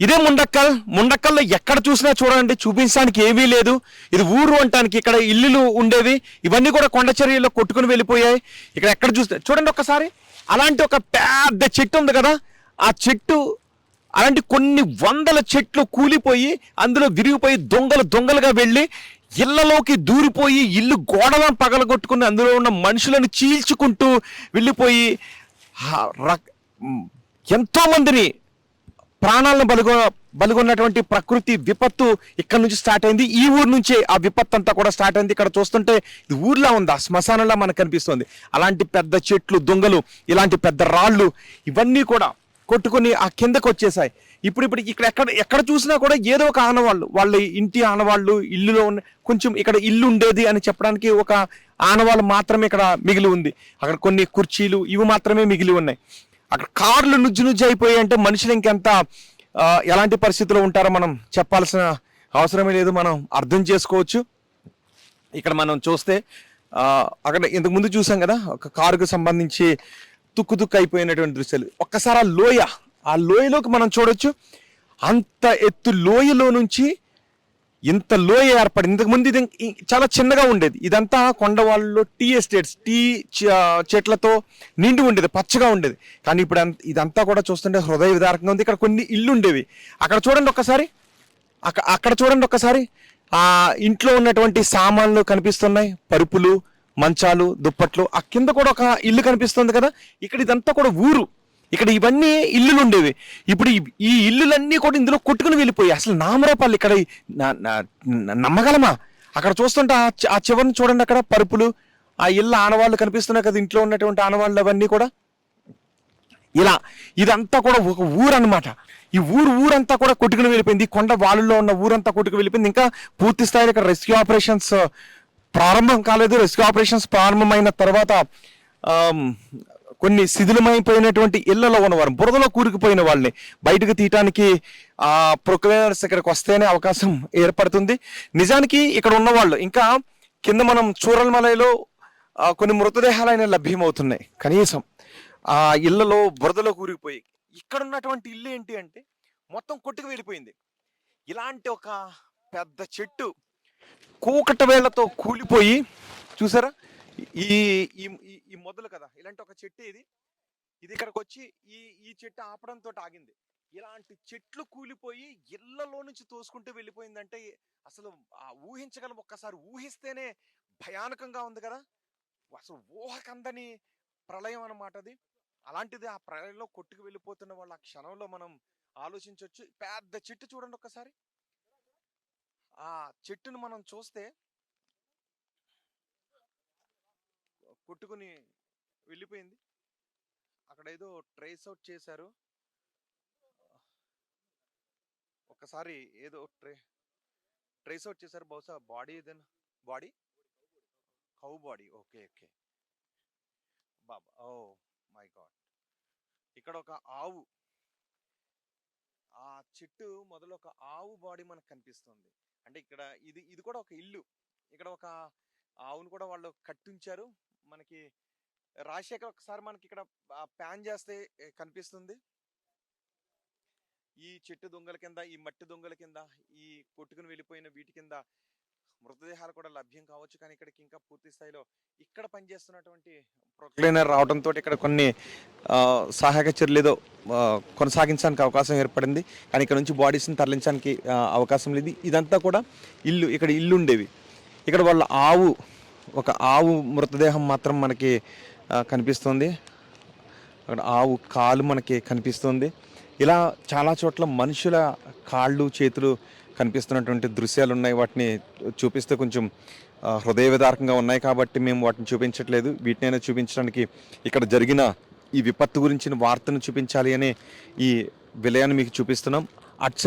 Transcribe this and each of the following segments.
ఇదే ముండక్కల్లో ఎక్కడ చూసినా చూడండి, చూపించడానికి ఏమీ లేదు. ఇది ఊరు అంటానికి ఇక్కడ ఇల్లులు ఉండేవి, ఇవన్నీ కూడా కొండ చర్యల్లో కొట్టుకుని వెళ్ళిపోయాయి. ఇక్కడ ఎక్కడ చూస్తే చూడండి ఒక్కసారి, అలాంటి ఒక పెద్ద చెట్టు ఉంది కదా, ఆ చెట్టు అలాంటి కొన్ని వందల చెట్లు కూలిపోయి అందులో విరిగిపోయి దొంగలుగా వెళ్ళి ఇళ్లలోకి దూరిపోయి ఇల్లు గోడలను పగలగొట్టుకుని అందులో ఉన్న మనుషులను చీల్చుకుంటూ వెళ్ళిపోయి ఎంతో మందిని ప్రాణాలను బలిగొన్నటువంటి ప్రకృతి విపత్తు ఇక్కడ నుంచి స్టార్ట్ అయింది. ఈ ఊరు నుంచే ఆ విపత్తు అంతా కూడా స్టార్ట్ అయింది. ఇక్కడ చూస్తుంటే ఇది ఊర్లా ఉంది, ఆ శ్మశానంలా మనకు కనిపిస్తుంది. అలాంటి పెద్ద చెట్లు, దొంగలు, ఇలాంటి పెద్ద రాళ్ళు ఇవన్నీ కూడా కొట్టుకొని ఆ కిందకు వచ్చేసాయి. ఇప్పుడు ఇక్కడ ఎక్కడ చూసినా కూడా ఏదో ఒక ఆనవాళ్ళు, వాళ్ళ ఇంటి ఆనవాళ్ళు, ఇల్లులో ఉన్న కొంచెం ఇక్కడ ఇల్లు ఉండేది అని చెప్పడానికి ఒక ఆనవాళ్ళు మాత్రమే ఇక్కడ మిగిలి ఉంది. అక్కడ కొన్ని కుర్చీలు ఇవి మాత్రమే మిగిలి ఉన్నాయి. అక్కడ కార్లు నుజ్జు అయిపోయాయి. అంటే మనుషులు ఇంకెంత ఎలాంటి పరిస్థితుల్లో ఉంటారో మనం చెప్పాల్సిన అవసరమే లేదు, మనం అర్థం చేసుకోవచ్చు. ఇక్కడ మనం చూస్తే అక్కడ ఇంతకు ముందు చూసాం కదా, ఒక కారుకు సంబంధించి తుక్కు అయిపోయినటువంటి దృశ్యాలు. ఒక్కసారి ఆ లోయలోకి మనం చూడొచ్చు. అంత ఎత్తు లోయలో నుంచి ఇంత లోయ ఏర్పడింది. ఇంతకుముందు ఇది చాలా చిన్నగా ఉండేది. ఇదంతా కొండవాళ్ళలో టీ ఎస్టేట్స్, టీ చెట్లతో నిండి ఉండేది, పచ్చగా ఉండేది. కానీ ఇప్పుడు ఇదంతా కూడా చూస్తుంటే హృదయ విదారకంగా ఉంది. ఇక్కడ కొన్ని ఇల్లు ఉండేవి. అక్కడ చూడండి ఒక్కసారి ఆ ఇంట్లో ఉన్నటువంటి సామాన్లు కనిపిస్తున్నాయి, పరుపులు, మంచాలు, దుప్పట్లు. ఆ కింద కూడా ఒక ఇల్లు కనిపిస్తుంది కదా. ఇక్కడ ఇదంతా కూడా ఊరు. ఇక్కడ ఇవన్నీ ఇల్లులు ఉండేవి. ఇప్పుడు ఈ ఇల్లులన్నీ కూడా ఇందులో కొట్టుకుని వెళ్ళిపోయాయి. అసలు నామరూపాలు ఇక్కడ నమ్మగలమా? అక్కడ చూస్తుంటే ఆ చివరిని చూడండి, అక్కడ పరుపులు, ఆ ఇళ్ళ ఆనవాళ్ళు కనిపిస్తున్నాయి కదా, ఇంట్లో ఉన్నటువంటి ఆనవాళ్ళు అవన్నీ కూడా. ఇలా ఇదంతా కూడా ఒక ఊరు అనమాట. ఈ ఊరంతా కూడా కొట్టుకుని వెళ్ళిపోయింది. కొండ వాళ్ళలో ఉన్న ఊరంతా కొట్టుకు వెళ్ళిపోయింది. ఇంకా పూర్తి స్థాయిలో ఇక్కడ రెస్క్యూ ఆపరేషన్స్ ప్రారంభం కాలేదు. రెస్క్యూ ఆపరేషన్స్ ప్రారంభమైన తర్వాత కొన్ని శిథిలమైపోయినటువంటి ఇళ్లలో ఉన్నవారు, బురదలో కూరుకుపోయిన వాళ్ళని బయటకు తీయటానికి ప్రొక్లైనర్స్ ఇక్కడికి వస్తేనే అవకాశం ఏర్పడుతుంది. నిజానికి ఇక్కడ ఉన్నవాళ్ళు ఇంకా కింద మనం చూరల్మలలో కొన్ని మృతదేహాలైన లభ్యమవుతున్నాయి. కనీసం ఆ ఇళ్లలో బురదలో కూరుకుపోయి, ఇక్కడ ఉన్నటువంటి ఇల్లు ఏంటి అంటే మొత్తం కొట్టుకు వెళ్ళిపోయింది. ఇలాంటి ఒక పెద్ద చెట్టు కూకట వేళ్లతో కూలిపోయి, చూసారా, ఈ మొదలు కదా, ఇలాంటి ఒక చెట్టు ఇది ఇక్కడికి వచ్చి ఈ చెట్టు ఆపడంతో ఆగింది. ఇలాంటి చెట్లు కూలిపోయి ఇళ్లలో నుంచి తోసుకుంటూ వెళ్ళిపోయిందంటే అసలు ఊహించగలం. ఒక్కసారి ఊహిస్తేనే భయానకంగా ఉంది కదా. అసలు ఊహకందని ప్రళయం అన్నమాట అది. అలాంటిది ఆ ప్రళయంలో కొట్టుకు వెళ్ళిపోతున్న వాళ్ళ ఆ క్షణంలో మనం ఆలోచించవచ్చు. పెద్ద చెట్టు చూడండి ఒక్కసారి. ఆ చెట్టును మనం చూస్తే కొట్టుకుని వెళ్ళిపోయింది. అక్కడ ఏదో ట్రేస్ అవుట్ చేశారు. ఒకసారి ఏదో ట్రేస్ అవుట్ చేశారు. బహుశా బాడీ కౌ బాడీ. ఓకే బాబా, ఓ మై గాడ్. ఇక్కడ ఒక ఆవు, ఆ చెట్టు మొదలు ఒక ఆవు బాడీ మనకు కనిపిస్తుంది. అంటే ఇక్కడ ఇది కూడా ఒక ఇల్లు. ఇక్కడ ఒక ఆవును కూడా వాళ్ళు కట్టించారు. మనకి రాజశేఖర్ ఒకసారి మనకి ఇక్కడ ప్యాన్ చేస్తే కనిపిస్తుంది. ఈ చెట్టు దొంగల కింద, ఈ మట్టి దొంగల కింద, ఈ కొట్టుకుని వెళ్ళిపోయిన వీటి కింద మృతదేహాలు కూడా లభ్యం కావచ్చు. కానీ ఇక్కడికి ఇంకా పూర్తి స్థాయిలో ఇక్కడ పనిచేస్తున్నటువంటి ప్రొక్లైనర్ రావడంతో ఇక్కడ కొన్ని సహాయక చర్యలు ఏదో కొనసాగించడానికి అవకాశం ఏర్పడింది. కానీ ఇక్కడ నుంచి బాడీస్ని తరలించడానికి అవకాశం లేదు. ఇదంతా కూడా ఇల్లు, ఇక్కడ ఇల్లు ఉండేవి. ఇక్కడ వాళ్ళ ఒక ఆవు మృతదేహం మాత్రం మనకి కనిపిస్తుంది. అక్కడ ఆవు కాలు మనకి కనిపిస్తుంది. ఇలా చాలా చోట్ల మనుషుల కాళ్ళు, చేతులు కనిపిస్తున్నటువంటి దృశ్యాలు ఉన్నాయి. వాటిని చూపిస్తే కొంచెం హృదయ విదారకంగా ఉన్నాయి కాబట్టి మేము వాటిని చూపించట్లేదు. వీటినైనా చూపించడానికి ఇక్కడ జరిగిన ఈ విపత్తు గురించిన వార్తను చూపించాలి అనే ఈ విలయాన్ని మీకు చూపిస్తున్నాం. అటు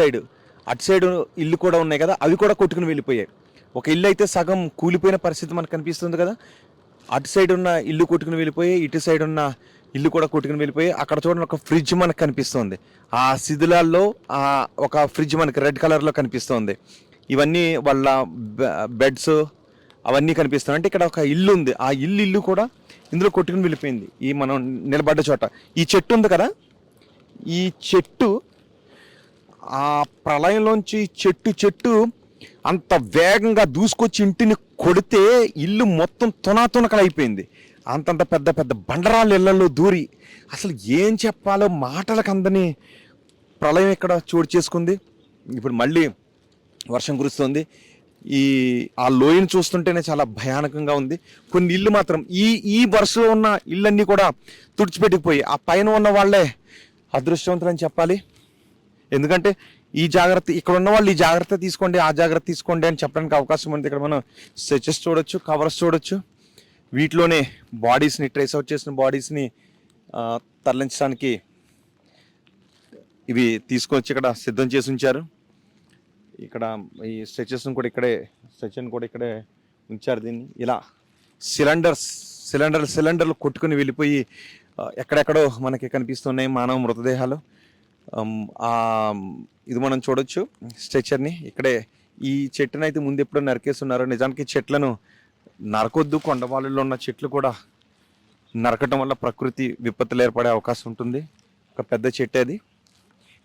సైడ్ ఇల్లు కూడా ఉన్నాయి కదా, అవి కూడా కొట్టుకుని వెళ్ళిపోయాయి. ఒక ఇల్లు అయితే సగం కూలిపోయిన పరిస్థితి మనకు కనిపిస్తుంది కదా. అటు సైడ్ ఉన్న ఇల్లు కొట్టుకుని వెళ్ళిపోయాయి, ఇటు సైడ్ ఉన్న ఇల్లు కూడా కొట్టుకుని వెళ్ళిపోయి. అక్కడ చూడండి, ఒక ఫ్రిడ్జ్ మనకు కనిపిస్తుంది. ఆ శిథిలాల్లో ఒక ఫ్రిడ్జ్ మనకి రెడ్ కలర్లో కనిపిస్తుంది. ఇవన్నీ వాళ్ళ బెడ్స్ అవన్నీ కనిపిస్తున్నాయి. అంటే ఇక్కడ ఒక ఇల్లు ఉంది, ఆ ఇల్లు కూడా ఇందులో కొట్టుకుని వెళ్ళిపోయింది. ఈ మనం నిలబడ్డ చోట ఈ చెట్టు ఉంది కదా, ఈ చెట్టు ఆ ప్రళయంలోంచి చెట్టు చెట్టు అంత వేగంగా దూసుకొచ్చి ఇంటిని కొడితే ఇల్లు మొత్తం తునాతునకలైపోయింది. అంతంత పెద్ద పెద్ద బండరాళ్ళు ఇళ్లలో దూరి అసలు ఏం చెప్పాలో మాటలకు అందని ప్రళయం ఇక్కడ చోటు చేసుకుంది. ఇప్పుడు మళ్ళీ వర్షం కురుస్తుంది. ఈ ఆ లోయను చూస్తుంటేనే చాలా భయానకంగా ఉంది. కొన్ని ఇల్లు మాత్రం ఈ వరుసలో ఉన్న ఇళ్ళన్నీ కూడా తుడిచిపెట్టుకుపోయి ఆ పైన ఉన్న వాళ్ళే అదృష్టవంతులని చెప్పాలి. ఎందుకంటే ఈ జాగ్రత్త ఇక్కడ ఉన్న వాళ్ళు ఈ జాగ్రత్త తీసుకోండి, ఆ జాగ్రత్త తీసుకోండి అని చెప్పడానికి అవకాశం ఉంది. ఇక్కడ మనం స్ట్రెచెస్ చూడొచ్చు, కవర్స్ చూడొచ్చు. వీటిలోనే బాడీస్ని, ట్రేస్ అవుట్ చేసిన బాడీస్ని తరలించడానికి ఇవి తీసుకొచ్చి ఇక్కడ సిద్ధం చేసి ఉంచారు. ఇక్కడ ఈ స్ట్రెచెస్ని కూడా ఇక్కడే ఉంచారు. దీన్ని ఇలా సిలిండర్లు కొట్టుకుని వెళ్ళిపోయి ఎక్కడెక్కడో మనకి కనిపిస్తున్నాయి మానవ మృతదేహాలు. ఇది మనం చూడొచ్చు స్ట్రెచర్ని. ఇక్కడే ఈ చెట్టును అయితే ముందు ఎప్పుడో నరికేస్తున్నారు. నిజానికి చెట్లను నరకొద్దు, కొండవాళ్ళలో ఉన్న చెట్లు కూడా నరకటం వల్ల ప్రకృతి విపత్తులు ఏర్పడే అవకాశం ఉంటుంది. ఒక పెద్ద చెట్టు అది,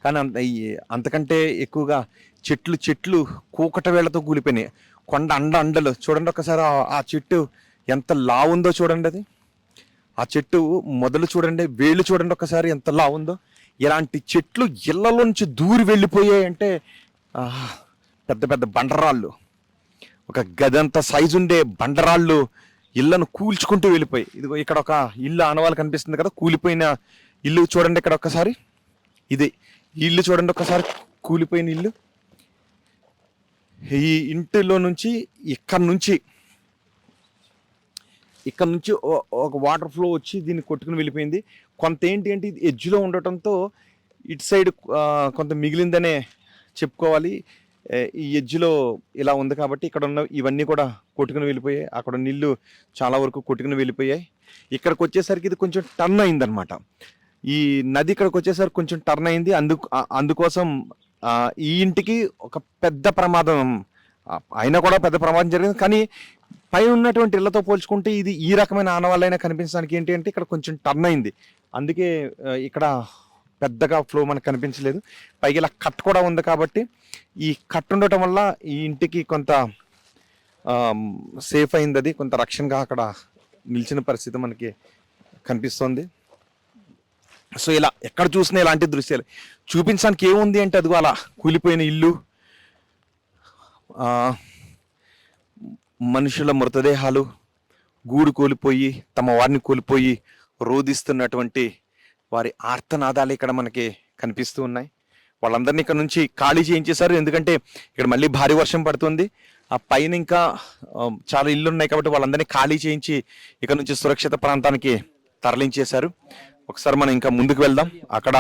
కానీ అంతకంటే ఎక్కువగా చెట్లు కూకట వేళ్లతో కూలిపోయినాయి. కొండ అండలు చూడండి ఒకసారి. ఆ చెట్టు ఎంత లావుందో చూడండి. అది ఆ చెట్టు మొదలు చూడండి, వేళ్ళు చూడండి ఒకసారి ఎంత లావుందో. ఇలాంటి చెట్లు ఇళ్లలోంచి దూరి వెళ్ళిపోయాయి అంటే పెద్ద పెద్ద బండరాళ్ళు, ఒక గదంత సైజు ఉండే బండరాళ్ళు ఇళ్లను కూల్చుకుంటూ వెళ్ళిపోయి. ఇదిగో ఇక్కడ ఒక ఇల్లు ఆనవాళ్ళు కనిపిస్తుంది కదా, కూలిపోయిన ఇల్లు చూడండి ఇక్కడ ఒక్కసారి. ఇది ఇల్లు చూడండి ఒక్కసారి, కూలిపోయిన ఇల్లు. ఈ ఇంటిలో నుంచి ఇక్కడ నుంచి ఒక వాటర్ ఫ్లో వచ్చి దీన్ని కొట్టుకుని వెళ్ళిపోయింది. కొంత ఏంటి అంటే ఇది ఎడ్జ్లో ఉండటంతో ఇటు సైడ్ కొంత మిగిలిందనే చెప్పుకోవాలి. ఈ ఎడ్జ్లో ఇలా ఉంది కాబట్టి ఇక్కడ ఉన్న ఇవన్నీ కూడా కొట్టుకుని వెళ్ళిపోయాయి. అక్కడ నీళ్ళు చాలా వరకు కొట్టుకుని వెళ్ళిపోయాయి. ఇక్కడికి వచ్చేసరికి ఇది కొంచెం టర్న్ అయిందనమాట. ఈ నది ఇక్కడికి వచ్చేసరికి కొంచెం టర్న్ అయింది. అందుకోసం ఈ ఇంటికి ఒక పెద్ద ప్రమాదం అయినా కూడా పెద్ద ప్రమాదం జరిగింది. కానీ పైన ఉన్నటువంటి ఇళ్లతో పోల్చుకుంటే ఇది ఈ రకమైన ఆనవాళ్ళైనా కనిపించడానికి ఏంటి అంటే ఇక్కడ కొంచెం టర్న్ అయింది. అందుకే ఇక్కడ పెద్దగా ఫ్లో మనకు కనిపించలేదు. పైగా ఇలా కట్ కూడా ఉంది కాబట్టి ఈ కట్ ఉండటం వల్ల ఈ ఇంటికి కొంత సేఫ్ అయింది. అది కొంత రక్షణగా అక్కడ నిలిచిన పరిస్థితి మనకి కనిపిస్తుంది. సో ఇలా ఎక్కడ చూసినా ఇలాంటి దృశ్యాలు చూపించడానికి ఏముంది అంటే అదిగో అలా కూలిపోయిన ఇల్లు, మనుషుల మృతదేహాలు, గూడు కోల్పోయి తమ వారిని కోల్పోయి రోధిస్తున్నటువంటి వారి ఆర్తనాదాలు ఇక్కడ మనకి కనిపిస్తూ ఉన్నాయి. వాళ్ళందరినీ ఇక్కడ నుంచి ఖాళీ చేయించేశారు. ఎందుకంటే ఇక్కడ మళ్ళీ భారీ వర్షం పడుతుంది. ఆ పైన ఇంకా చాలా ఇల్లు ఉన్నాయి కాబట్టి వాళ్ళందరినీ ఖాళీ చేయించి ఇక్కడ నుంచి సురక్షిత ప్రాంతానికి తరలించేశారు. ఒకసారి మనం ఇంకా ముందుకు వెళ్దాం, అక్కడ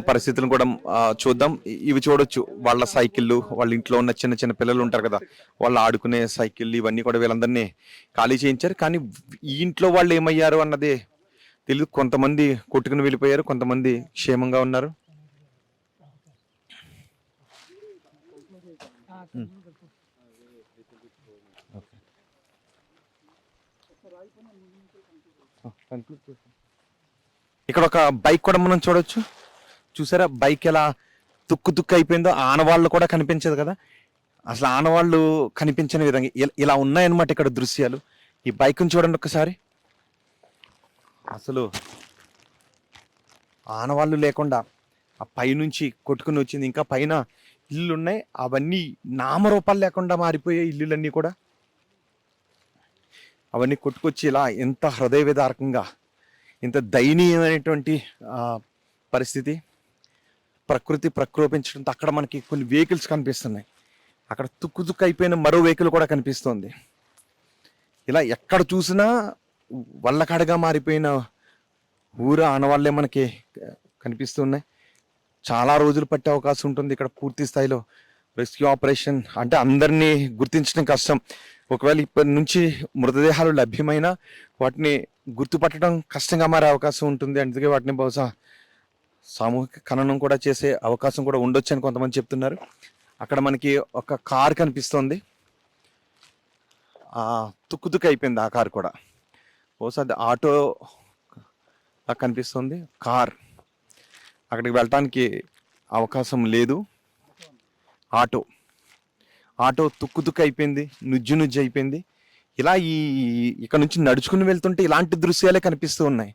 పరిస్థితులను కూడా చూద్దాం. ఇవి చూడొచ్చు, వాళ్ళ సైకిళ్ళు, వాళ్ళ ఇంట్లో ఉన్న చిన్న చిన్న పిల్లలు ఉంటారు కదా, వాళ్ళు ఆడుకునే సైకిళ్ళు, ఇవన్నీ కూడా వీళ్ళందరినీ ఖాళీ చేయించారు. కానీ ఈ ఇంట్లో వాళ్ళు ఏమయ్యారు అన్నది తెలియదు. కొంతమంది కొట్టుకుని వెళ్ళిపోయారు, కొంతమంది క్షేమంగా ఉన్నారు. ఇక్కడ ఒక బైక్ కూడా మనం చూడొచ్చు. చూసారా బైక్ ఎలా తుక్కు అయిపోయిందో. ఆనవాళ్ళు కూడా కనిపించదు కదా, అసలు ఆనవాళ్ళు కనిపించని విధంగా ఇలా ఉన్నాయన్నమాట ఇక్కడ దృశ్యాలు. ఈ బైక్ని చూడండి ఒకసారి, అసలు ఆనవాళ్ళు లేకుండా ఆ పైనుంచి కొట్టుకుని వచ్చింది. ఇంకా పైన ఇల్లు ఉన్నాయి, అవన్నీ నామరూపాలు లేకుండా మారిపోయాయి ఇల్లులన్నీ కూడా. అవన్నీ కొట్టుకొచ్చి ఇలా ఎంత హృదయ విదారకంగా, ఇంత దయనీయమైనటువంటి పరిస్థితి. ప్రకృతి ప్రకోపించడంతో అక్కడ మనకి కొన్ని వెహికల్స్ కనిపిస్తున్నాయి. అక్కడ తుక్కు అయిపోయిన మరో వెహికల్ కూడా కనిపిస్తుంది. ఇలా ఎక్కడ చూసినా వల్లకాడగా మారిపోయిన ఊరు ఆనవాళ్ళే మనకి కనిపిస్తున్నాయి. చాలా రోజులు పట్టే అవకాశం ఉంటుంది ఇక్కడ పూర్తి స్థాయిలో రెస్క్యూ ఆపరేషన్. అంటే అందరినీ గుర్తించడం కష్టం. ఒకవేళ ఇప్పటి నుంచి మృతదేహాలు లభ్యమైనా వాటిని గుర్తుపట్టడం కష్టంగా మారే అవకాశం ఉంటుంది. అందుకే వాటిని బహుశా సామూహిక ఖననం కూడా చేసే అవకాశం కూడా ఉండొచ్చు అని కొంతమంది చెప్తున్నారు. అక్కడ మనకి ఒక కార్ కనిపిస్తుంది, తుక్కు అయిపోయింది ఆ కార్ కూడా. బహుశా అది ఆటో కనిపిస్తుంది. కార్ అక్కడికి వెళ్ళటానికి అవకాశం లేదు. ఆటో ఆటో తుక్కు తుక్కు అయిపోయింది, నుజ్జు నుజ్జు అయిపోయింది. ఇలా ఇక్కడ నుంచి నడుచుకుని వెళ్తుంటే ఇలాంటి దృశ్యాలే కనిపిస్తూ ఉన్నాయి.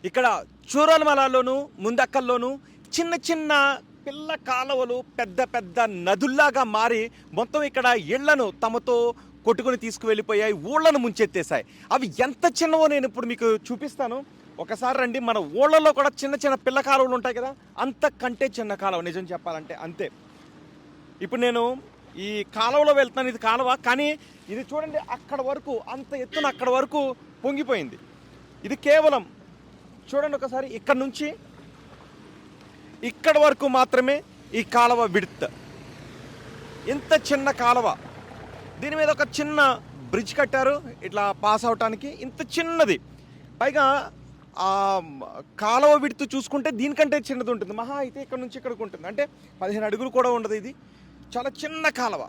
ఇక్కడ చూరల్మలలోను ముందక్కల్లోను చిన్న చిన్న పిల్ల కాలువలు పెద్ద పెద్ద నదుల్లాగా మారి మొత్తం ఇక్కడ ఇళ్లను తమతో కొట్టుకుని తీసుకువెళ్ళిపోయాయి, ఊళ్ళను ముంచెత్తేసాయి. అవి ఎంత చిన్నవో నేను ఇప్పుడు మీకు చూపిస్తాను. ఒకసారి రండి. మన ఊళ్ళలో కూడా చిన్న చిన్న పిల్ల కాలువలు ఉంటాయి కదా, అంతకంటే చిన్న కాలువ నిజం చెప్పాలంటే అంతే. ఇప్పుడు నేను ఈ కాలువలో వెళ్తున్నాను. ఇది కాలువ, కానీ ఇది చూడండి అక్కడ వరకు, అంత ఎత్తున అక్కడ వరకు పొంగిపోయింది. ఇది కేవలం చూడండి ఒకసారి, ఇక్కడ నుంచి ఇక్కడ వరకు మాత్రమే ఈ కాలువ విడ్త్. ఇంత చిన్న కాలువ, దీని మీద ఒక చిన్న బ్రిడ్జ్ కట్టారు ఇట్లా పాస్ అవటానికి, ఇంత చిన్నది. పైగా ఆ కాలువ విడ్త్ చూసుకుంటే దీనికంటే చిన్నది ఉంటుంది, మహా అయితే ఇక్కడ నుంచి ఇక్కడికి ఉంటుంది, అంటే 15 అడుగులు కూడా ఉండదు. ఇది చాలా చిన్న కాలువ.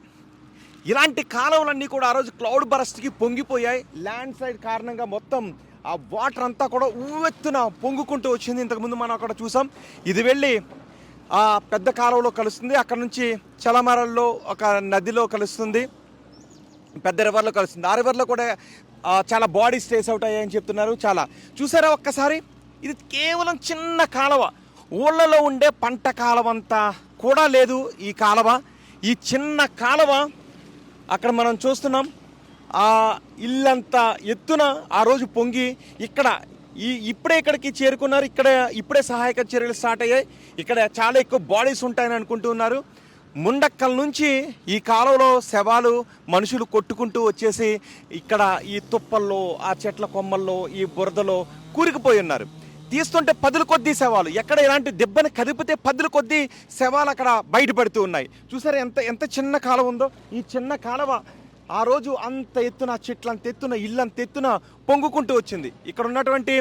ఇలాంటి కాలువలన్నీ కూడా ఆ రోజు క్లౌడ్ బరస్ట్కి పొంగిపోయాయి. ల్యాండ్ స్లైడ్ కారణంగా మొత్తం ఆ వాటర్ అంతా కూడా ఉవ్వెత్తున పొంగుకుంటూ వచ్చింది. ఇంతకుముందు మనం అక్కడ చూసాం. ఇది వెళ్ళి ఆ పెద్ద కాలువలో కలుస్తుంది, అక్కడ నుంచి చలమరల్లో ఒక నదిలో కలుస్తుంది, పెద్ద రివర్లో కలుస్తుంది. ఆ రివర్లో కూడా చాలా బాడీస్ ట్రేస్ అవుట్ అయ్యాయని చెప్తున్నారు. చాలా చూసారా ఒక్కసారి, ఇది కేవలం చిన్న కాలువ. ఊళ్ళలో ఉండే పంట కాలువ అంతా కూడా లేదు ఈ కాలువ. ఈ చిన్న కాలువ అక్కడ మనం చూస్తున్నాం. ఆ ఇల్లంతా ఎత్తున ఆ రోజు పొంగి ఇక్కడ ఇప్పుడే ఇక్కడికి చేరుకున్నారు. ఇక్కడ ఇప్పుడే సహాయక చర్యలు స్టార్ట్ అయ్యాయి. ఇక్కడ చాలా ఎక్కువ బాడీస్ ఉంటాయని అనుకుంటున్నారు. ముండక్కల నుంచి ఈ కాలువలో శవాలు మనుషులు కొట్టుకుంటూ వచ్చేసి ఇక్కడ ఈ తుప్పల్లో, ఆ చెట్ల కొమ్మల్లో, ఈ బురదలో కూరుకుపోయి ఉన్నారు. తీస్తుంటే పదుల కొద్దీ శవాలు, ఎక్కడ ఇలాంటి దెబ్బని కదిపితే పదుల కొద్దీ శవాలు అక్కడ బయటపడుతూ ఉన్నాయి. చూసారా ఎంత ఎంత చిన్న కాలువ ఉందో. ఈ చిన్న కాలువ ఆ రోజు అంత ఎత్తున, చెట్లంత ఎత్తున, ఇల్లంత ఎత్తున పొంగుకుంటూ వచ్చింది. ఇక్కడ ఉన్నటువంటి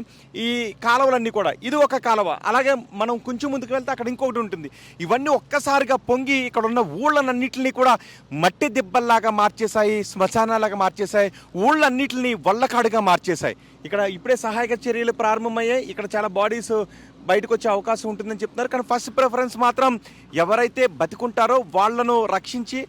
ఈ కాలువలన్నీ కూడా, ఇది ఒక కాలువ. అలాగే మనం కొంచెం ముందుకు వెళ్తే అక్కడ ఇంకొకటి ఉంటుంది. ఇవన్నీ ఒక్కసారిగా పొంగి ఇక్కడ ఉన్న ఊళ్ళన్నింటినీ కూడా మట్టి దిబ్బల్లాగా మార్చేశాయి, శ్మశానాలాగా మార్చేశాయి, ఊళ్ళన్నింటినీ వల్లకాడుగా మార్చేశాయి. ఇక్కడ ఇప్పుడే సహాయక చర్యలు ప్రారంభమయ్యాయి. ఇక్కడ చాలా బాడీస్ బయటకు వచ్చే అవకాశం ఉంటుందని చెప్తున్నారు. కానీ ఫస్ట్ ప్రిఫరెన్స్ మాత్రం ఎవరైతే బతికుంటారో వాళ్ళను రక్షించి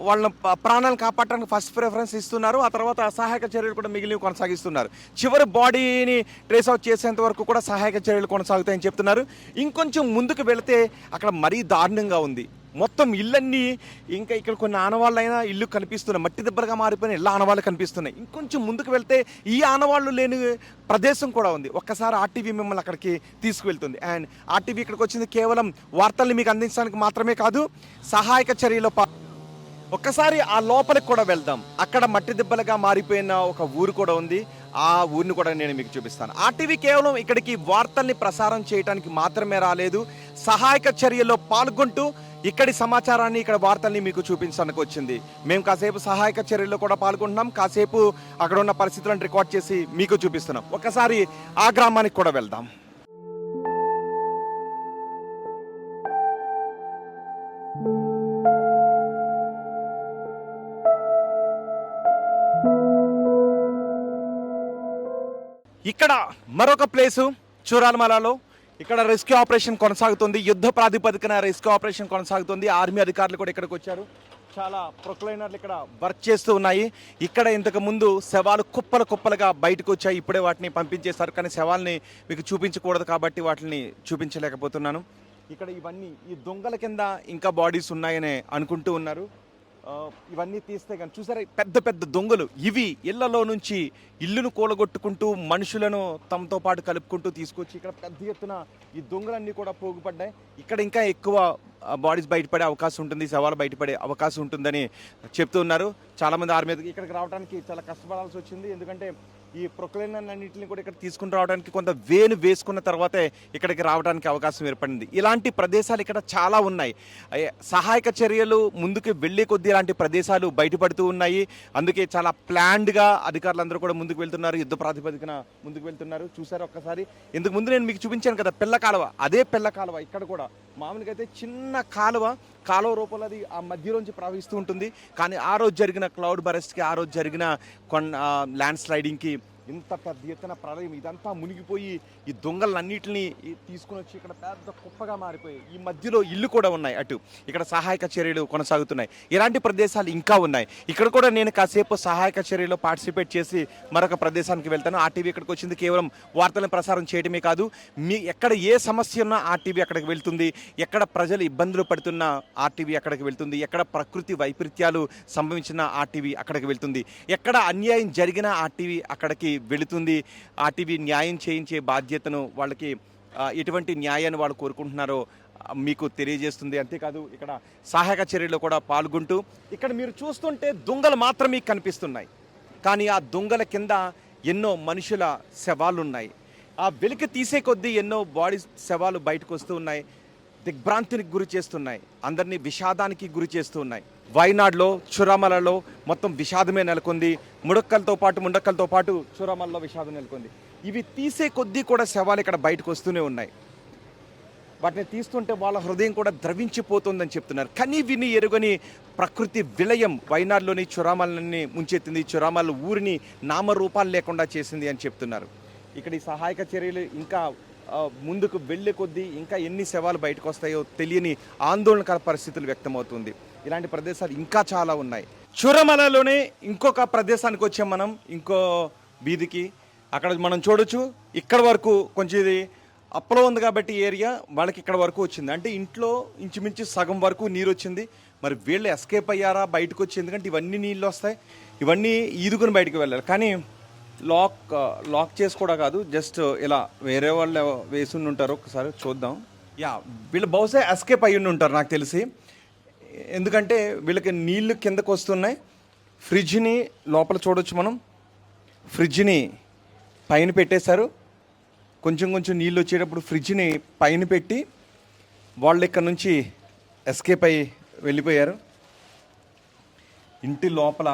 వాళ్ళ ప్రాణాలను కాపాడటానికి ఫస్ట్ ప్రిఫరెన్స్ ఇస్తున్నారు. ఆ తర్వాత సహాయక చర్యలు కూడా మిగిలిన కొనసాగిస్తున్నారు. చివరి బాడీని ట్రేస్ అవుట్ చేసేంత వరకు కూడా సహాయక చర్యలు కొనసాగుతాయని చెప్తున్నారు. ఇంకొంచెం ముందుకు వెళితే అక్కడ మరీ దారుణంగా ఉంది. మొత్తం ఇళ్ళన్నీ, ఇంకా ఇక్కడ కొన్ని ఆనవాళ్ళైనా ఇల్లు కనిపిస్తున్నాయి, మట్టి దెబ్బలుగా మారిపోయిన ఇళ్ళ ఆనవాళ్ళు కనిపిస్తున్నాయి. ఇంకొంచెం ముందుకు వెళ్తే ఈ ఆనవాళ్ళు లేని ప్రదేశం కూడా ఉంది. ఒక్కసారి ఆర్టీవీ మిమ్మల్ని అక్కడికి తీసుకువెళ్తుంది. అండ్ ఆర్టీవీ ఇక్కడికి వచ్చింది కేవలం వార్తల్ని మీకు అందించడానికి మాత్రమే కాదు, సహాయక చర్యలో ఒక్కసారి ఆ లోపలికి కూడా వెళ్దాం. అక్కడ మట్టి దెబ్బలుగా మారిపోయిన ఒక ఊరు కూడా ఉంది. ఆ ఊరిని కూడా నేను మీకు చూపిస్తాను. ఆర్టీవీ కేవలం ఇక్కడికి వార్తల్ని ప్రసారం చేయడానికి మాత్రమే రాలేదు, సహాయక చర్యల్లో పాల్గొంటూ ఇక్కడి సమాచారాన్ని, ఇక్కడ వార్తల్ని మీకు చూపించడానికి వచ్చింది. మేము కాసేపు సహాయక చర్యల్లో కూడా పాల్గొంటున్నాం, కాసేపు అక్కడ ఉన్న పరిస్థితులను రికార్డ్ చేసి మీకు చూపిస్తున్నాం. ఒక్కసారి ఆ గ్రామానికి కూడా వెళ్దాం. ఇక్కడ మరొక ప్లేసు చూరాలమలలో. ఇక్కడ రెస్క్యూ ఆపరేషన్ కొనసాగుతుంది, యుద్ధ ప్రాతిపదికన రెస్క్యూ ఆపరేషన్ కొనసాగుతుంది. ఆర్మీ అధికారులు కూడా ఇక్కడికి వచ్చారు. చాలా ప్రొక్లైనర్లు ఇక్కడ వర్క్ చేస్తూ ఉన్నాయి. ఇక్కడ ఇంతకు ముందు శవాలు కుప్పలుగా బయటకు వచ్చాయి, ఇప్పుడే వాటిని పంపించేస్తారు. కానీ శవాల్ని మీకు చూపించకూడదు కాబట్టి వాటిని చూపించలేకపోతున్నాను. ఇక్కడ ఇవన్నీ ఈ దొంగల కింద ఇంకా బాడీస్ ఉన్నాయని అనుకుంటూ ఉన్నారు. ఇవన్నీ తీస్తే కానీ చూసారా పెద్ద పెద్ద దొంగలు ఇవి ఇళ్లలో నుంచి ఇల్లును కూలగొట్టుకుంటూ మనుషులను తమతో పాటు కలుపుకుంటూ తీసుకొచ్చి ఇక్కడ పెద్ద ఎత్తున ఈ దొంగలన్నీ కూడా పోగుపడ్డాయి. ఇక్కడ ఇంకా ఎక్కువ బాడీస్ బయటపడే అవకాశం ఉంటుంది, శవాలు బయటపడే అవకాశం ఉంటుందని చెప్తూ ఉన్నారు. చాలామంది ఆర్మీ ఇక్కడికి రావడానికి చాలా కష్టపడాల్సి వచ్చింది. ఎందుకంటే ఈ ప్రొక్లైన్ అన్నింటిని కూడా ఇక్కడ తీసుకుని రావడానికి కొంత వేసుకున్న తర్వాతే ఇక్కడికి రావడానికి అవకాశం ఏర్పడింది. ఇలాంటి ప్రదేశాలు ఇక్కడ చాలా ఉన్నాయి. సహాయక చర్యలు ముందుకు వెళ్ళే కొద్దీ ఇలాంటి ప్రదేశాలు బయటపడుతూ ఉన్నాయి. అందుకే చాలా ప్లాన్డ్గా అధికారులందరూ కూడా ముందుకు వెళ్తున్నారు, యుద్ధ ప్రాతిపదికన ముందుకు వెళ్తున్నారు. చూసారు ఒక్కసారి, ఇందుకు ముందు నేను మీకు చూపించాను కదా పిల్ల కాలువ, అదే పిల్ల కాలువ ఇక్కడ కూడా మామూలుగా అయితే చిన్న కాలువ రూపంలో అది ఆ మధ్యలోంచి ప్రవహిస్తూ ఉంటుంది. కానీ ఆ రోజు జరిగిన క్లౌడ్ బరెస్ట్కి, ఆ రోజు జరిగిన ల్యాండ్ స్లైడింగ్కి ఇంత పెద్ద ఎత్తున ప్రళయం ఇదంతా మునిగిపోయి ఈ దొంగలన్నింటినీ తీసుకుని వచ్చి ఇక్కడ పెద్ద కుప్పగా మారిపోయి ఈ మధ్యలో ఇల్లు కూడా ఉన్నాయి. అటు ఇక్కడ సహాయక చర్యలు కొనసాగుతున్నాయి. ఇలాంటి ప్రదేశాలు ఇంకా ఉన్నాయి. ఇక్కడ కూడా నేను కాసేపు సహాయక చర్యలో పార్టిసిపేట్ చేసి మరొక ప్రదేశానికి వెళ్తాను. ఆర్టీవీ ఇక్కడికి వచ్చింది కేవలం వార్తలను ప్రసారం చేయడమే కాదు, ఎక్కడ ఏ సమస్య ఉన్నా ఆర్టీవీ అక్కడికి వెళ్తుంది, ఎక్కడ ప్రజలు ఇబ్బందులు పడుతున్నా ఆర్టీవీ అక్కడికి వెళ్తుంది, ఎక్కడ ప్రకృతి వైపరీత్యాలు సంభవించిన ఆర్టీవీ అక్కడికి వెళ్తుంది, ఎక్కడ అన్యాయం జరిగినా ఆర్టీవీ అక్కడికి వెళుతుంది. ఆర్టీవీ న్యాయం చేయించే బాధ్యతను వాళ్ళకి ఎటువంటి న్యాయాన్ని వాళ్ళు కోరుకుంటున్నారో మీకు తెలియజేస్తుంది. అంతేకాదు ఇక్కడ సహాయక చర్యలో కూడా పాల్గొంటూ ఇక్కడ మీరు చూస్తుంటే దొంగలు మాత్రం మీకు కనిపిస్తున్నాయి. కానీ ఆ దొంగల కింద ఎన్నో మనుషుల శవాలు ఉన్నాయి. ఆ వెలికి తీసే కొద్దీ ఎన్నో బాడీ శవాలు బయటకు వస్తూ ఉన్నాయి. దిగ్భ్రాంతికి గురి చేస్తున్నాయి, అందరినీ విషాదానికి గురి చేస్తూ ఉన్నాయి. వైనాడ్లో, చురామలలో మొత్తం విషాదమే నెలకొంది. ముండక్కలతో పాటు చురామలలో విషాదం నెలకొంది. ఇవి తీసే కొద్దీ కూడా శవాలు ఇక్కడ బయటకు వస్తూనే ఉన్నాయి. వాటిని తీస్తుంటే వాళ్ళ హృదయం కూడా ద్రవించిపోతుందని చెప్తున్నారు. కానీ విని ఎరుగని ప్రకృతి విలయం వైనాడ్లోని చురామలని ముంచెత్తింది. చురామల ఊరిని నామరూపాలు లేకుండా చేసింది అని చెప్తున్నారు. ఇక్కడ ఈ సహాయక చర్యలు ఇంకా ముందుకు వెళ్ళే కొద్దీ ఇంకా ఎన్ని శవాలు బయటకు వస్తాయో తెలియని ఆందోళనకర పరిస్థితులు వ్యక్తమవుతుంది. ఇలాంటి ప్రదేశాలు ఇంకా చాలా ఉన్నాయి. చురమలలోనే ఇంకొక ప్రదేశానికి వచ్చాం మనం, ఇంకో వీధికి. అక్కడ మనం చూడొచ్చు, ఇక్కడ వరకు కొంచెం ఇది అప్పలో ఉంది కాబట్టి ఏరియా వాళ్ళకి ఇక్కడ వరకు వచ్చింది. అంటే ఇంట్లో ఇంచుమించు సగం వరకు నీరు వచ్చింది. మరి వీళ్ళు ఎస్కేప్ అయ్యారా బయటకు వచ్చి? ఎందుకంటే ఇవన్నీ నీళ్ళు వస్తాయి, ఇవన్నీ ఈదుకుని బయటకు వెళ్ళాలి. కానీ లాక్ చేసి కూడా కాదు, జస్ట్ ఇలా వేరే వాళ్ళు వేసి ఉంటారు. ఒకసారి చూద్దాం. వీళ్ళు బహుశా ఎస్కేప్ అయ్యి ఉంటారు నాకు తెలిసి. ఎందుకంటే వీళ్ళకి నీళ్లు కిందకు వస్తున్నాయి. ఫ్రిడ్జ్ని లోపల చూడొచ్చు మనం, ఫ్రిడ్జ్ని పైన పెట్టేశారు. కొంచెం నీళ్ళు వచ్చేటప్పుడు ఫ్రిడ్జ్ని పైన పెట్టి వాళ్ళు ఇక్కడ నుంచి ఎస్కేప్ అయ్యి వెళ్ళిపోయారు. ఇంటి లోపల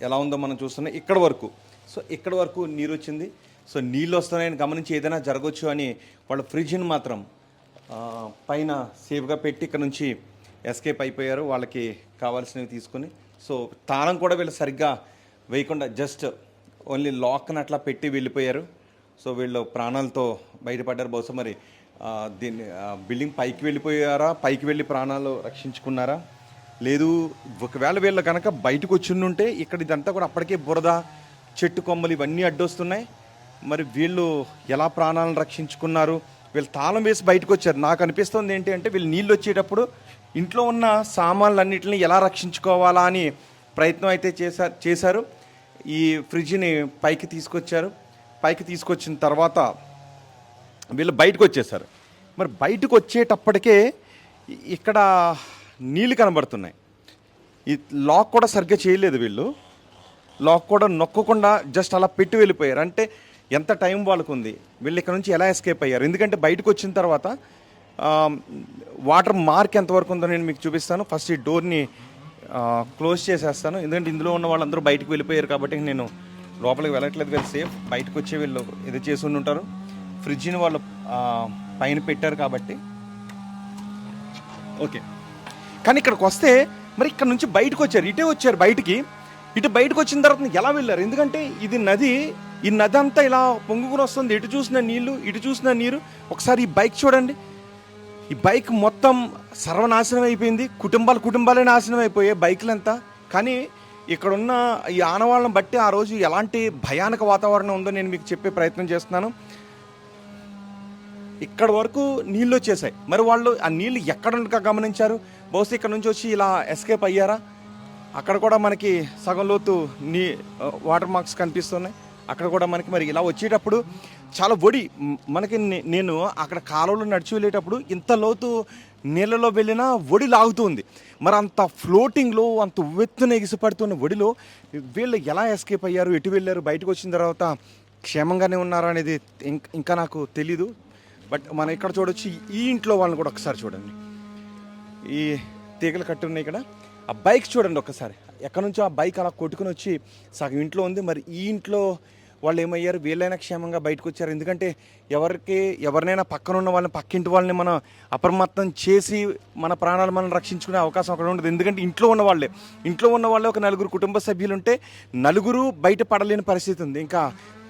ఎలా ఉందో మనం చూస్తున్నాం. ఇక్కడ వరకు నీరు వచ్చింది. సో నీళ్ళు వస్తున్నాయని గమనించి ఏదైనా జరగవచ్చు అని వాళ్ళ ఫ్రిడ్జ్ని మాత్రం పైన సేఫ్గా పెట్టి ఇక్కడ నుంచి ఎస్కేప్ అయిపోయారు, వాళ్ళకి కావాల్సినవి తీసుకుని. సో తాళం కూడా వీళ్ళు సరిగ్గా వేయకుండా జస్ట్ ఓన్లీ లాక్ని అట్లా పెట్టి వెళ్ళిపోయారు. సో వీళ్ళు ప్రాణాలతో బయటపడ్డారు. బహుశా మరి దీన్ని బిల్డింగ్ పైకి వెళ్ళిపోయారా, పైకి వెళ్ళి ప్రాణాలు రక్షించుకున్నారా, లేదు ఒకవేళ వీళ్ళు కనుక బయటకు వచ్చిండుంటే ఇక్కడ ఇదంతా కూడా అప్పటికే బురద, చెట్టు కొమ్మలు ఇవన్నీ అడ్డొస్తున్నాయి. మరి వీళ్ళు ఎలా ప్రాణాలను రక్షించుకున్నారు? వీళ్ళు తాళం వేసి బయటకు వచ్చారు. నాకు అనిపిస్తుంది ఏంటి అంటే వీళ్ళు నీళ్ళు వచ్చేటప్పుడు ఇంట్లో ఉన్న సామాన్లన్నింటినీ ఎలా రక్షించుకోవాలా అని ప్రయత్నం అయితే చేశారు. ఈ ఫ్రిడ్జ్ని పైకి తీసుకొచ్చారు. పైకి తీసుకొచ్చిన తర్వాత వీళ్ళు బయటకు వచ్చేసారు. మరి బయటకు వచ్చేటప్పటికే ఇక్కడ నీళ్ళు కనబడుతున్నాయి. ఈ లాక్ కూడా సరిగ్గా చేయలేదు వీళ్ళు, లాక్ కూడా నొక్కకుండా జస్ట్ అలా పెట్టి వెళ్ళిపోయారు. అంటే ఎంత టైం వాళ్ళకు ఉంది, వీళ్ళు ఇక్కడ నుంచి ఎలా ఎస్కేప్ అయ్యారు? ఎందుకంటే బయటకు వచ్చిన తర్వాత వాటర్ మార్క్ ఎంతవరకు ఉందో నేను మీకు చూపిస్తాను. ఫస్ట్ ఈ డోర్ని క్లోజ్ చేసేస్తాను, ఎందుకంటే ఇందులో ఉన్న వాళ్ళందరూ బయటకు వెళ్ళిపోయారు కాబట్టి నేను లోపలికి వెళ్ళట్లేదు. వీళ్ళు సేఫ్. బయటకు వచ్చే వీళ్ళు ఏదో చేసి ఉంటారు. ఫ్రిడ్జ్ని వాళ్ళు పైన పెట్టారు కాబట్టి ఓకే. కానీ ఇక్కడికి వస్తే మరి ఇక్కడ నుంచి బయటకు వచ్చారు, ఇటే వచ్చారు బయటికి. ఇటు బయటకు వచ్చిన తర్వాత ఎలా వెళ్ళారు? ఎందుకంటే ఇది నది, ఈ నది అంతా ఇలా పొంగుకుని వస్తుంది. ఇటు చూసిన నీళ్లు, ఇటు చూసిన నీరు. ఒకసారి ఈ బైక్ చూడండి, ఈ బైక్ మొత్తం సర్వనాశనం అయిపోయింది. కుటుంబాలే నాశనం అయిపోయాయి బైకులంతా. కానీ ఇక్కడున్న ఈ ఆనవాళ్ళను బట్టి ఆ రోజు ఎలాంటి భయానక వాతావరణం ఉందో నేను మీకు చెప్పే ప్రయత్నం చేస్తున్నాను. ఇక్కడ వరకు నీళ్ళు వచ్చేసాయి. మరి వాళ్ళు ఆ నీళ్ళు ఎక్కడ గమనించారు? బహుశా ఇక్కడ నుంచి వచ్చి ఇలా ఎస్కేప్ అయ్యారా? అక్కడ కూడా మనకి సగం లోతు వాటర్ మార్క్స్ కనిపిస్తున్నాయి. అక్కడ కూడా మనకి మరి ఇలా వచ్చేటప్పుడు చాలా ఒడి మనకి నేను అక్కడ కాలువలో నడిచి వెళ్ళేటప్పుడు ఇంత లోతు నీళ్ళలో వెళ్ళినా ఒడి లాగుతుంది. మరి అంత ఫ్లోటింగ్లో అంత ఉవ్వెత్తున ఎగిసిపడుతున్న ఒడిలో వీళ్ళు ఎలా ఎస్కేప్ అయ్యారు, ఎటు వెళ్ళారు, బయటకు వచ్చిన తర్వాత క్షేమంగానే ఉన్నారా అనేది ఇంకా నాకు తెలీదు. బట్ మనం ఇక్కడ చూడొచ్చు. ఈ ఇంట్లో వాళ్ళని కూడా ఒకసారి చూడండి. ఈ తీగలు కట్టి ఉన్నాయి ఇక్కడ. ఆ బైక్ చూడండి ఒక్కసారి. ఎక్కడి నుంచో ఆ బైక్ అలా కొట్టుకుని వచ్చి సగం ఇంట్లో ఉంది. మరి ఈ ఇంట్లో వాళ్ళు ఏమయ్యారు? వీళ్ళైనా క్షేమంగా బయటకు వచ్చారు. ఎందుకంటే ఎవరినైనా పక్కన ఉన్న వాళ్ళని, పక్కింటి వాళ్ళని మనం అప్రమత్తం చేసి మన ప్రాణాలు మనం రక్షించుకునే అవకాశం అక్కడ ఉండదు. ఎందుకంటే ఇంట్లో ఉన్న వాళ్ళే ఒక నలుగురు కుటుంబ సభ్యులు ఉంటే నలుగురు బయట పడలేని పరిస్థితి ఉంది. ఇంకా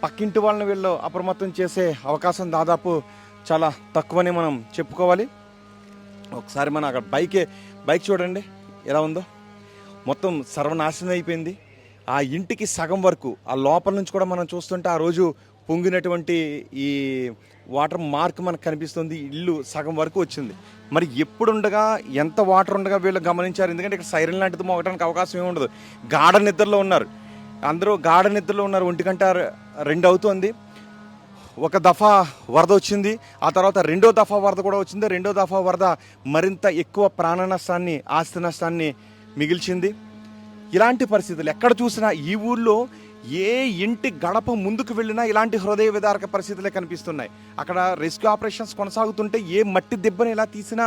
పక్కింటి వాళ్ళని వీళ్ళు అప్రమత్తం చేసే అవకాశం దాదాపు చాలా తక్కువని మనం చెప్పుకోవాలి. ఒకసారి మనం అక్కడ బైక్ చూడండి ఎలా ఉందో. మొత్తం సర్వనాశనం అయిపోయింది. ఆ ఇంటికి సగం వరకు ఆ లోపల నుంచి కూడా మనం చూస్తుంటే ఆ రోజు పొంగినటువంటి ఈ వాటర్ మార్క్ మనకు కనిపిస్తుంది. ఇల్లు సగం వరకు వచ్చింది. మరి ఎప్పుడుండగా ఎంత వాటర్ ఉండగా వీళ్ళు గమనించారు? ఎందుకంటే ఇక్కడ సైరన్ లాంటిది మోగడానికి అవకాశం ఏమి ఉండదు. గాఢ నిద్రలో ఉన్నారు అందరూ. 1:02 అవుతుంది. ఒక దఫా వరద వచ్చింది, ఆ తర్వాత రెండో దఫా వరద కూడా వచ్చింది. రెండో దఫా వరద మరింత ఎక్కువ ప్రాణ నష్టాన్ని, ఆస్తి నష్టాన్ని మిగిల్చింది. ఇలాంటి పరిస్థితులు ఎక్కడ చూసినా ఈ ఊళ్ళో ఏ ఇంటి గడప ముందుకు వెళ్ళినా ఇలాంటి హృదయ విదారక పరిస్థితులే కనిపిస్తున్నాయి. అక్కడ రెస్క్యూ ఆపరేషన్స్ కొనసాగుతుంటే ఏ మట్టి దెబ్బని ఇలా తీసినా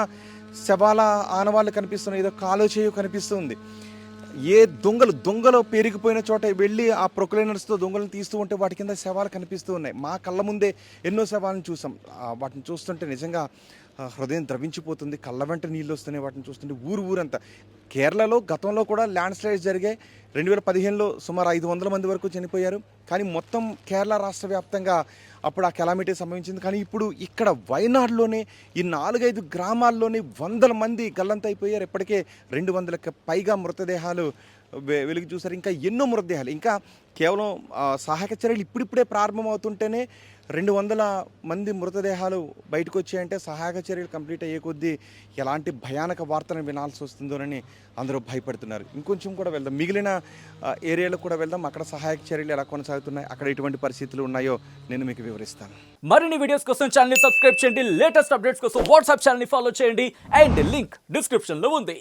శవాల ఆనవాళ్ళు కనిపిస్తున్నాయి. ఏదో కాలో చేయో కనిపిస్తుంది. ఏ దొంగలు పెరిగిపోయిన చోట వెళ్ళి ఆ ప్రొక్లైనర్స్తో దొంగలను తీస్తూ ఉంటే వాటి కింద శవాలు కనిపిస్తూ ఉన్నాయి. మా కళ్ళ ముందే ఎన్నో శవాలను చూసాం. వాటిని చూస్తుంటే నిజంగా హృదయం ద్రవించిపోతుంది. కళ్ళ వెంట నీళ్ళు వస్తున్నాయి వాటిని చూస్తుంటే. ఊరంతా కేరళలో గతంలో కూడా ల్యాండ్ స్లైడ్స్ జరిగాయి. 2015లో సుమారు 500 మంది వరకు చనిపోయారు. కానీ మొత్తం కేరళ రాష్ట్ర వ్యాప్తంగా అప్పుడు ఆ కెలామిటీ సంభవించింది. కానీ ఇప్పుడు ఇక్కడ వయనాడులోనే ఈ 4-5 గ్రామాల్లోనే 100 మంది గల్లంతైపోయారు. ఇప్పటికే 200కి పైగా మృతదేహాలు వెలుగు చూశారు. ఇంకా ఎన్నో మృతదేహాలు, ఇంకా కేవలం సహాయక చర్యలు ఇప్పుడిప్పుడే ప్రారంభమవుతుంటేనే 200 మంది మృతదేహాలు బయటకు వచ్చాయంటే సహాయక చర్యలు కంప్లీట్ అయ్యే కొద్దీ ఎలాంటి భయానక వార్తలను వినాల్సి వస్తుందోనని అందరూ భయపడుతున్నారు. ఇంకొంచెం కూడా వెళ్దాం, మిగిలిన ఏరియాలకు కూడా వెళ్దాం. అక్కడ సహాయక చర్యలు ఎలా కొనసాగుతున్నాయి, అక్కడ ఎటువంటి పరిస్థితులు ఉన్నాయో నేను మీకు వివరిస్తాను. మరిన్ని వీడియోస్ కోసం ఛానల్ ని సబ్స్క్రైబ్ చేయండి. లేటెస్ట్ అప్డేట్స్ కోసం వాట్సాప్ ఛానల్ ని ఫాలో చేయండి. అండ్ లింక్ డిస్క్రిప్షన్ లో ఉంది.